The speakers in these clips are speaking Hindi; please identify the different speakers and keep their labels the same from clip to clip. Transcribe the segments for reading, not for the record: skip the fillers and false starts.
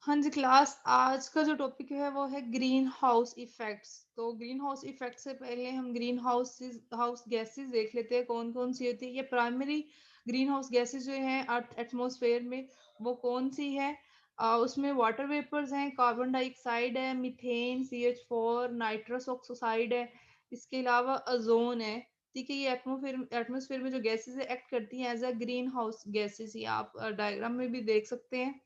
Speaker 1: हाँ जी क्लास, आज का जो टॉपिक है वो है ग्रीन हाउस इफेक्ट्स। तो ग्रीन हाउस इफेक्ट से पहले हम ग्रीन हाउस हाउस गैसेस देख लेते हैं कौन कौन सी होती है। ये प्राइमरी ग्रीन हाउस गैसेस जो हैं अर्थ एटमॉस्फेयर में, वो कौन सी है। उसमें वाटर वेपर्स हैं, कार्बन डाइऑक्साइड है, मीथेन, CH4, नाइट्रस ऑक्साइड है। इसके अलावा ओजोन है। ठीक है, ये एटमॉस्फेयर में जो गैसेस एक्ट करती हैं as a green house gases, ये आप डायग्राम में भी देख सकते हैं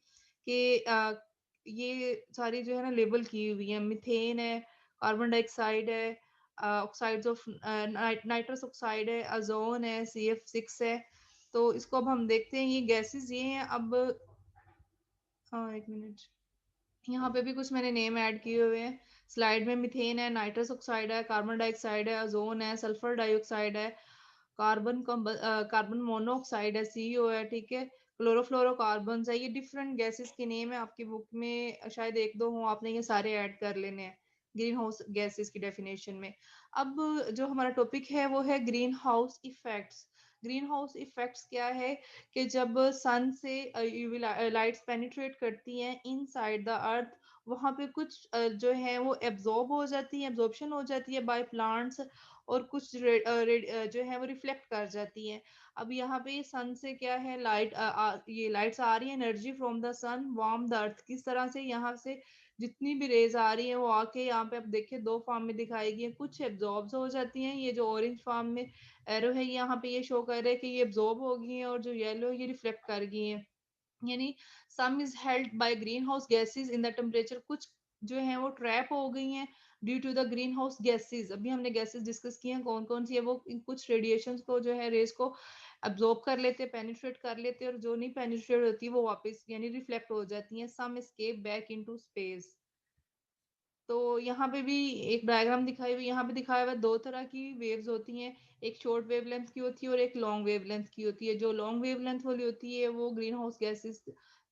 Speaker 1: कि ये सारी जो है ना लेबल की हुई है। मीथेन है, कार्बन डाइऑक्साइड है, ऑक्साइड्स ऑफ नाइट्रस ऑक्साइड है, ओजोन है, CF6 है। तो इसको अब हम देखते हैं, ये गैसेस ये हैं। अब एक मिनट, यहाँ पे भी कुछ मैंने नेम ऐड किए हुए हैं स्लाइड में। मीथेन है, नाइट्रस ऑक्साइड है, कार्बन डाइऑक्साइड है, ओजोन है, सल्फर डाइऑक्साइड है, कार्बन मोनोऑक्साइड है, CO है। ठीक है, क्लोरोफ्लोरोकार्बन है। ये डिफरेंट गैसेस के नेम है, आपकी बुक में शायद एक दो हो, आपने ये सारे ऐड कर लेने हैं ग्रीन हाउस गैसेस की डेफिनेशन में। अब जो हमारा टॉपिक है वो है green house effects. Green house effects क्या है कि जब सन से यूवी लाइट्स पेनिट्रेट करती हैं इनसाइड द अर्थ, वहां पे कुछ जो है वो एब्जॉर्ब हो जाती है, एब्जॉर्प्शन हो जाती है बाय प्लांट्स, और कुछ जो है वो रिफ्लेक्ट कर जाती है। अब यहाँ पे सन से क्या है, ये लाइट्स आ रही है, energy from the sun warm the earth. किस तरह से यहाँ से जितनी भी रेज आ रही है वो आके यहाँ पे आप देखिए दो फॉर्म में दिखाई गई है। कुछ एब्जॉर्ब हो जाती हैं, ये जो ऑरेंज फॉर्म में एरो है यहाँ पे ये शो कर रहा है कि ये एब्जॉर्ब हो गई है, और जो येलो है ये रिफ्लेक्ट कर गई है। यानी some is held by green house gases in the temperature. कुछ जो है वो ट्रैप हो गई हैं due to the green house gases. अभी हमने गैसेस डिस्कस किए हैं कौन कौन सी है, वो कुछ रेडिएशन को जो है रेस को अब्जॉर्ब कर लेते हैं, पेनिट्रेट कर लेते हैं, और जो नहीं पेनिट्रेट होती वो वापस यानी रिफ्लेक्ट हो जाती हैं। सम एस्केप बैक इनटू स्पेस। तो यहाँ पे भी एक डायग्राम दिखाई हुई, यहाँ पे दिखाया हुआ है दो तरह की वेव्स होती हैं। एक शॉर्ट वेवलेंथ की होती है और एक लॉन्ग वेवलेंथ की होती है। जो लॉन्ग वेवलेंथ वाली होती है वो ग्रीन हाउस गैसेस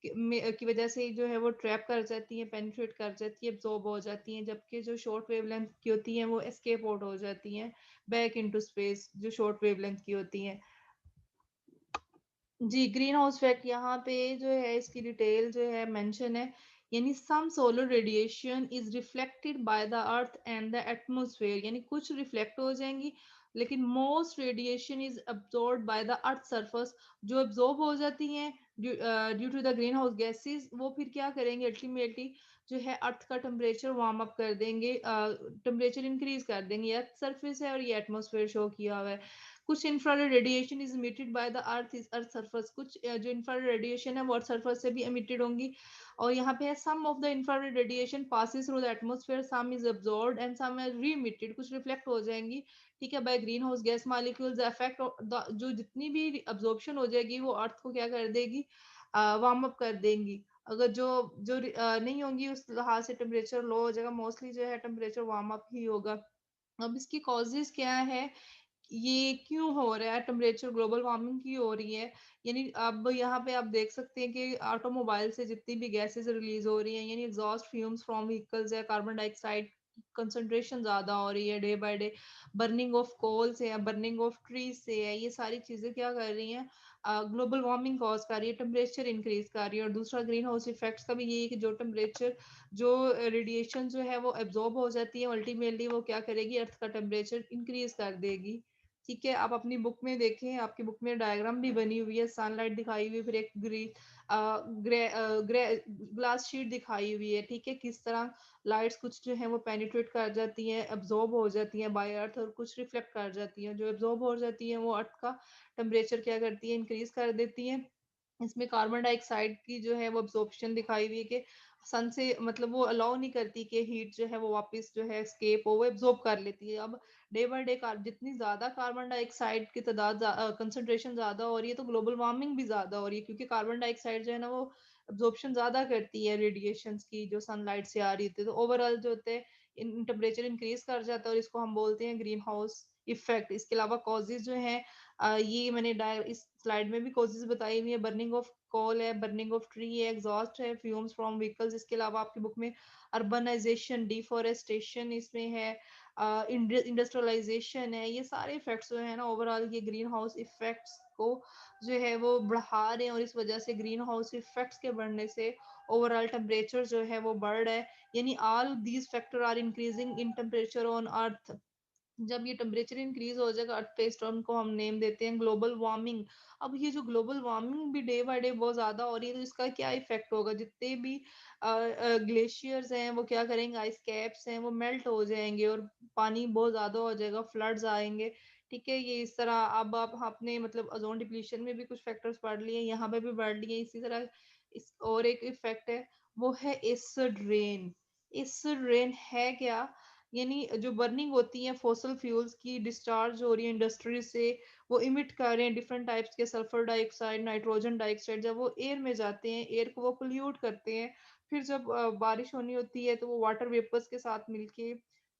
Speaker 1: की वजह से जो है वो ट्रैप कर जाती है, पेनिट्रेट कर जाती है, एब्जॉर्ब हो जाती हैं। जबकि जो शॉर्ट वेवलेंथ की होती है वो एस्केप आउट हो जाती हैं बैक इनटू स्पेस, जो शॉर्ट वेवलेंथ की होती हैं। जी, ग्रीन हाउस इफेक्ट यहाँ पे जो है इसकी डिटेल जो है मेंशन है। यानी some solar radiation is reflected by the earth and the atmosphere. यानी कुछ रिफ्लेक्ट हो जाएंगी, लेकिन most radiation is absorbed by the earth surface. जो अब्सॉर्ब हो जाती हैं due to the green house gases, वो फिर क्या करेंगे अल्टीमेटली जो है अर्थ का टेम्परेचर वार्म अप कर देंगे, टेम्परेचर इंक्रीज कर देंगे। अर्थ सरफेस है और ये एटमॉस्फेयर शो किया हुआ है। कुछ infrared radiation is emitted bye the earth surface. कुछ जो इंफ्रारेड रेडिएशन है वो अर्थ सरफेस से भी इमिटेड होंगी। और यहाँ पे है some of the infrared radiation passes through the atmosphere, some is absorbed and some is re emitted. कुछ रिफ्लेक्ट हो जाएंगी, ठीक है, by green house gas molecules effect. जो जितनी भी अब्जॉर्प्शन हो जाएगी वो अर्थ को क्या कर देगी, वार्म अप कर देंगी। अगर जो जो नहीं होंगी उस लिहाज से टेम्परेचर लो हो जाएगा, मोस्टली जो है टेम्परेचर वार्म अप ही होगा। अब इसकी कॉजेज क्या है, ये क्यों हो रहा है, टेम्परेचर ग्लोबल वार्मिंग की हो रही है। यानी अब यहाँ पे आप देख सकते हैं कि ऑटोमोबाइल से जितनी भी गैसेस रिलीज हो रही हैं, यानी एग्जॉस्ट फ्यूम्स फ्रॉम व्हीकल्स है, कार्बन डाइऑक्साइड कंसंट्रेशन ज्यादा हो रही है day by day. Burning of coal से है, बर्निंग ऑफ ट्रीज से है, ये सारी चीजें क्या कर रही हैं, ग्लोबल वार्मिंग कॉज कर रही है, टेम्परेचर इंक्रीज कर रही है। और दूसरा ग्रीन हाउस इफेक्ट्स का भी यही है कि जो टेम्परेचर जो रेडिएशन जो है वो एब्जॉर्ब हो जाती है, अल्टीमेटली वो क्या करेगी, अर्थ का टेम्परेचर इंक्रीज कर देगी। ठीक है, आप अपनी बुक में देखें, आपकी बुक में डायग्राम भी बनी हुई है, सनलाइट दिखाई हुई है, फिर एक ग्रे ग्लास शीट दिखाई हुई है। ठीक है, किस तरह लाइट्स कुछ जो है वो पेनिट्रेट कर जाती हैं, एब्जॉर्ब हो जाती हैं बाय अर्थ, और कुछ रिफ्लेक्ट कर जाती हैं। जो एब्जॉर्ब हो जाती हैं वो अर्थ का टेम्परेचर क्या करती है, इंक्रीज कर देती है। इसमें कार्बन डाइऑक्साइड की जो है वो अब्जॉर्प्शन दिखाई हुई है कि सन से मतलब वो अलाउ नहीं करती कि हीट जो है वो वापस जो है स्केप हो, वो एब्जॉर्ब कर लेती है। अब डे बाय डे जितनी ज्यादा कार्बन डाइऑक्साइड की तादाद कंसंट्रेशन ज्यादा हो रही है, तो ग्लोबल वार्मिंग भी ज्यादा हो रही है, क्योंकि कार्बन डाइऑक्साइड जो है ना वो अब्जॉर्प्शन ज्यादा करती है रेडिएशन की जो सनलाइट से आ रही थी। तो ओवरऑल जो होते हैं इन टेम्परेचर इंक्रीज कर जाता है, और इसको हम बोलते हैं ग्रीन हाउस इफेक्ट। इसके अलावा कॉजेज जो है, ये मैंने इस स्लाइड में भी कॉजेज बताई हुई है। बर्निंग ऑफ कोल है, बर्निंग ऑफ ट्री है, एग्जॉस्ट है, फ्यूम्स फ्रॉम व्हीकल्स। इसके अलावा आपकी बुक में अर्बनाइजेशन, डिफोरेस्टेशन इसमें है, इंडस्ट्रियलाइजेशन है। ये सारे इफेक्ट्स जो है ना ओवरऑल ये ग्रीन हाउस इफेक्ट्स को जो है वो बढ़ा रहे हैं, और इस वजह से ग्रीन हाउस इफेक्ट्स के बढ़ने से ओवरऑल टेम्परेचर जो है वो बढ़ रहा है। यानी all these factor are increasing in temperature on earth. जब ये टेम्परेचर इंक्रीज हो जाएगा अर्थ पे, स्टॉर्म को हम नेम देते हैं ग्लोबल वार्मिंग। अब ये जो ग्लोबल वार्मिंग भी डे बाय डे बहुत ज्यादा हो रही है, तो इसका क्या इफेक्ट होगा? जितने भी ग्लेशियर्स हैं वो क्या करेंगे, आइस कैप्स हैं वो मेल्ट हो जाएंगे और पानी बहुत ज्यादा हो जाएगा, फ्लड्स आएंगे। ठीक है, ये इस तरह अब आप आपने मतलब ओजोन डिप्लीशन में भी कुछ फैक्टर्स पढ़ लिए, यहाँ पे भी पढ़ लिए इसी तरह। इस और एक इफेक्ट है, वो है एसिड रेन। एसिड रेन है क्या? यानी जो बर्निंग होती है फॉसल फ्यूल्स की, डिस्चार्ज हो रही है इंडस्ट्री से, वो इमिट कर रहे हैं डिफरेंट टाइप्स के सल्फर डाइऑक्साइड, नाइट्रोजन डाइऑक्साइड, जब वो एयर में जाते हैं एयर को वो पोल्यूट करते हैं। फिर जब बारिश होनी होती है तो वो वाटर वेपर्स के साथ मिलके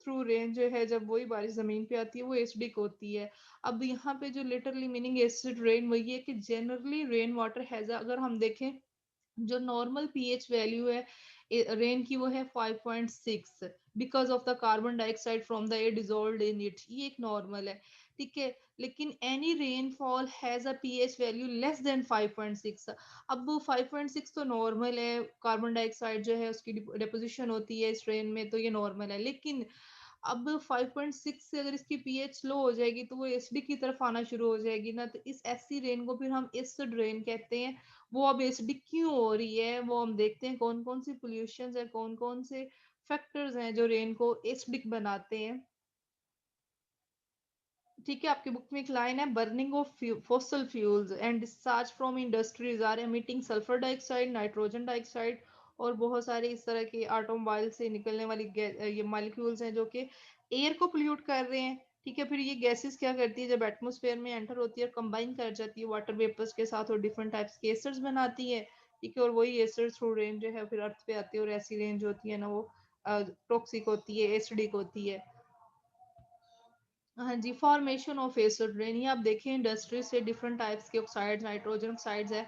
Speaker 1: थ्रू रेन जो है, जब वही बारिश जमीन पे आती है वो एसिडिक होती है। अब यहाँ पे जो लिटरली मीनिंग एसिड रेन वही है कि जनरली रेन वाटर हैज, अगर हम देखें जो नॉर्मल पीएच वैल्यू है रेन की वो है 5.6, because of the carbon dioxide from the air dissolved in it, ये एक नॉर्मल है। ठीक है, लेकिन any rainfall has a pH value less than 5.6। अब 5.6 तो नॉर्मल है, कार्बन डाइऑक्साइड जो है उसकी डिपोजिशन होती है इस रेन में, तो ये नॉर्मल है। लेकिन अब 5.6 से अगर इसकी पीएच लो हो जाएगी तो वो एसिडिक की तरफ आना शुरू हो जाएगी ना, तो इस ऐसी रेन को फिर हम एसिड रेन कहते हैं। वो अब एसिडिक क्यों हो रही है, वो हम देखते हैं कौन कौन सी पोल्यूशन है, कौन कौन से फैक्टर्स हैं जो रेन को एसिडिक बनाते हैं। ठीक है, आपकी बुक में एक लाइन है, burning of fossil fuels and discharge from industries are emitting sulphur dioxide, nitrogen dioxide, और बहुत सारे इस तरह के ऑटोमोबाइल से निकलने वाली ये मॉलिक्यूल्स हैं जो कि एयर को पोल्यूट कर रहे हैं। ठीक है, फिर ये गैसेस क्या करती है, जब एटमोसफेयर में एंटर होती है और कंबाइन कर जाती है वाटर वेपर्स के साथ और डिफरेंट टाइप्स के एसिड्स बनाती है। ठीक है, और वही एसिड थ्रू रेन जो है फिर अर्थ पे आती है, और ऐसी रेन जो होती है ना वो टॉक्सिक होती है, एसिडिक होती है। हाँ जी, फॉर्मेशन ऑफ एसिड रेन, ये आप देखिए इंडस्ट्री से डिफरेंट टाइप्स के ऑक्साइड्स, नाइट्रोजन ऑक्साइड्स है,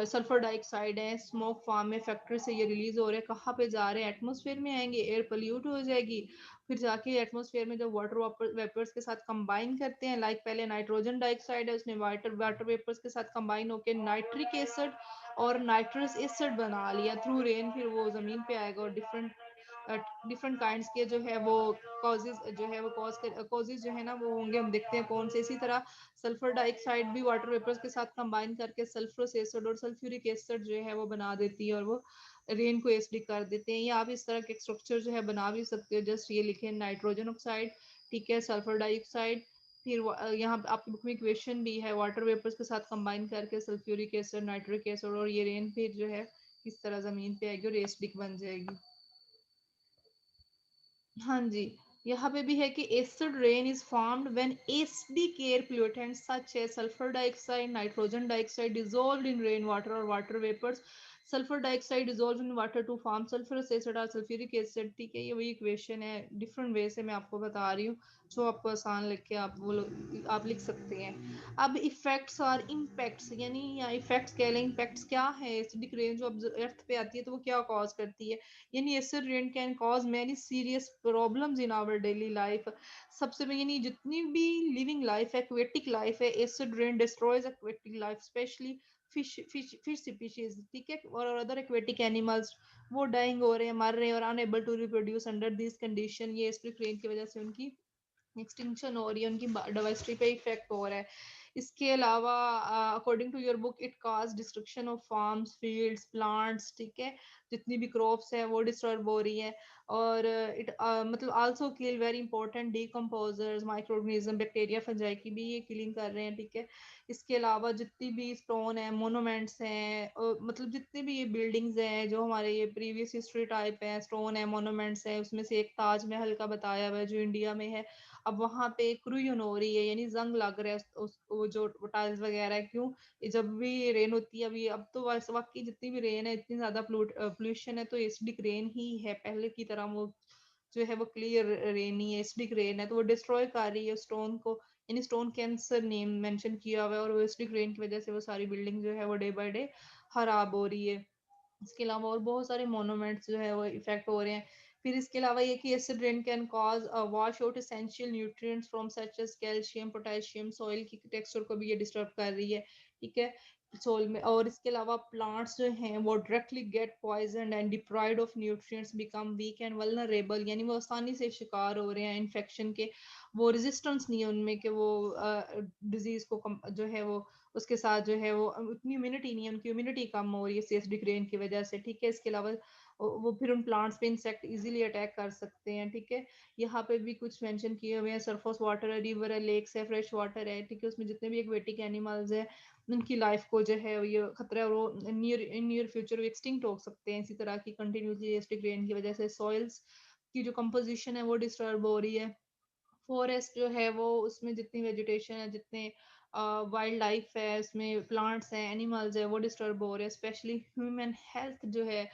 Speaker 1: सल्फर डाइऑक्साइड है, स्मोक फार्म में फैक्ट्री से ये रिलीज हो रहे हैं, कहाँ पे जा रहे हैं, एटमॉस्फेयर में आएंगे, एयर पोल्यूट हो जाएगी। फिर जाके एटमॉस्फेयर में जब वाटर वेपर्स के साथ कंबाइन करते हैं, लाइक पहले नाइट्रोजन डाइऑक्साइड है उसने वाटर वाटर वेपर्स के साथ कंबाइन होकर नाइट्रिक एसिड और नाइट्रस एसिड बना लिया थ्रू रेन, फिर वो जमीन पे आएगा और डिफरेंट डिफरेंट काइंड्स के जो है वो कॉजेज जो है वो कॉजेज जो है ना वो होंगे, हम देखते हैं कौन से। इसी तरह सल्फर डाइऑक्साइड भी वाटर वेपर्स के साथ कंबाइन करके सल्फरस एसिड और सल्फ्यूरिक एसिड जो है वो बना देती है, और वो रेन को एसिडिक कर देते हैं। या आप इस तरह के स्ट्रक्चर जो है बना भी सकते हो, जस्ट ये लिखे नाइट्रोजन ऑक्साइड, ठीक है, सल्फर डाइऑक्साइड, फिर यहाँ आपकी बुक में इक्वेशन भी है, वाटर वेपर्स के साथ कंबाइन करके सल्फ्यूरिक एसिड, नाइट्रिक एसिड, और ये रेन फिर जो है इस तरह जमीन पे आएगी और एसिडिक बन जाएगी। हाँ जी, यहाँ पे भी है कि acid rain is formed when acidic air pollutants such as sulphur dioxide, nitrogen dioxide dissolved in rain water और water vapours. Sulphur dioxide dissolve in water to form sulphurous acid और सल्फ्यूरिक एसिड। ठीक है, ये वही इक्वेशन है, डिफरेंट वे से मैं आपको बता रही हूँ, जो आपको आसान लिख के आप आप लिख सकते हैं। अब इफेक्ट्स और इम्पैक्ट्स, यानी या इफेक्ट्स कह लें, इम्पैक्ट्स क्या है, एसिडिक रेन जो अब अर्थ पे आती है तो वो क्या कॉज करती है। यानी acid rain can cause many serious problems in our daily life. सबसे यानी जितनी भी लिविंग लाइफ है, एक्वेटिक लाइफ है, acid rain destroys aquatic life, specially fish species. ठीक है, और अदर एक्वेटिक एनिमल्स वो डाइंग हो रहे हैं, मर रहे हैं और unable to reproduce under this condition. ये एसिडिक रेन की वजह से उनकी एक्सटिंक्शन हो रही है, उनकी डाइवर्सिटी पे इफेक्ट हो रहा है। इसके अलावा according to your book, it cause destruction of farms, fields, plants. ठीक है, जितनी भी क्रॉप्स है वो डिस्टर्ब हो रही है। और इट मतलब also kill very important decomposers, micro organism, bacteria, fungi की भी ये किलिंग कर रहे हैं। ठीक है, इसके अलावा जितनी भी स्टोन है, मोनूमेंट्स हैं, मतलब जितनी भी ये बिल्डिंग्स हैं जो हमारे ये प्रीवियस हिस्ट्री टाइप है, स्टोन है, मोनूमेंट्स है, उसमें से एक ताजमहल का बताया हुआ है जो इंडिया में है। अब वहां पे क्रूयन हो रही है, यानी जंग लग रहा है वो जो टाइल्स वगैरह है, क्यों? ये जब भी रेन होती है, अभी अब तो वैसे वाकई जितनी भी रेन है इतनी ज्यादा पोल्यूशन है, तो एसिडिक रेन ही है, पहले की तरह वो जो है वो क्लियर रेन ही है, एसिडिक रेन है, तो वो डिस्ट्रॉय कर रही है स्टोन को। यानी स्टोन कैंसर नेम मेंशन किया हुआ है, और वो एसिडिक रेन की वजह से वो सारी बिल्डिंग जो है वो डे बाय डे खराब हो रही है। इसके अलावा और बहुत सारे मोनूमेंट्स जो है वो इफेक्ट हो रहे हैं। फिर इसके अलावा ये कि acid rain can cause wash out essential nutrients from such as calcium, potassium, soil की टेक्सचर को भी ये डिस्टर्ब कर रही है, ठीक है, सोल में। और इसके अलावा प्लांट्स जो हैं वो directly get poison and deprived of nutrients, become weak and vulnerable, यानी वो आसानी से शिकार हो रहे हैं इन्फेक्शन के। वो रेजिस्टेंस नहीं है उनमें कि वो डिजीज को जो है वो उसके साथ जो है वो उतनी इम्यूनिटी नहीं है, उनकी इम्यूनिटी कम हो रही है एसिडिक रेन की वजह से, ठीक है। इसके अलावा वो फिर उन प्लांट्स पे इंसेक्ट इजीली अटैक कर सकते हैं, ठीक है। यहाँ पे भी कुछ मेंशन किए हुए हैं, सरफेस वाटर है, रिवर है, लेक्स है, फ्रेश वाटर है, ठीक है। उसमें जितने भी एक्वेटिक एनिमल्स है उनकी लाइफ को जो है ये खतरा है, वो नियर फ्यूचर एक्सटिंक्ट हो सकते हैं इसी तरह की कंटिन्यूसली एसिडिक रेन की वजह से। सॉइल्स की जो कंपोजिशन है वो डिस्टर्ब हो रही है। फॉरेस्ट जो है वो उसमें जितनी वेजिटेशन है, जितने वाइल्ड लाइफ है, उसमें प्लांट्स हैं, एनिमल्स है, वो डिस्टर्ब हो रहे हैं। स्पेशली ह्यूमन हेल्थ जो है,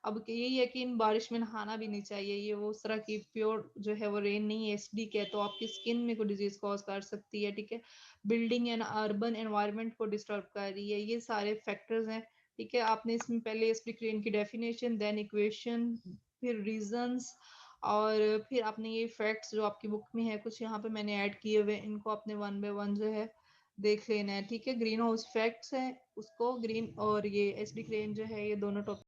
Speaker 1: अब यही है कि इन बारिश में नहाना भी नहीं चाहिए, ये वो उस तरह की प्योर जो है वो रेन नहीं है, एसिडिक है, तो आपकी स्किन में कोई डिजीज कॉज कर सकती है, ठीक है। बिल्डिंग एंड अर्बन एनवायरनमेंट को डिस्टर्ब कर रही है, ये सारे फैक्टर्स हैं, ठीक है। आपने इसमें पहले एसिडिक रेन की डेफिनेशन, देन इक्वेशन, फिर रीजंस, और फिर आपने ये फैक्ट्स जो आपकी बुक में है कुछ यहाँ पे मैंने ऐड किए हुए, इनको आपने वन बाय वन जो है देख लेना है, ठीक है। ग्रीन हाउस फैक्ट्स है उसको, ग्रीन और ये एसिडिक रेन जो है, ये दोनों टॉपिक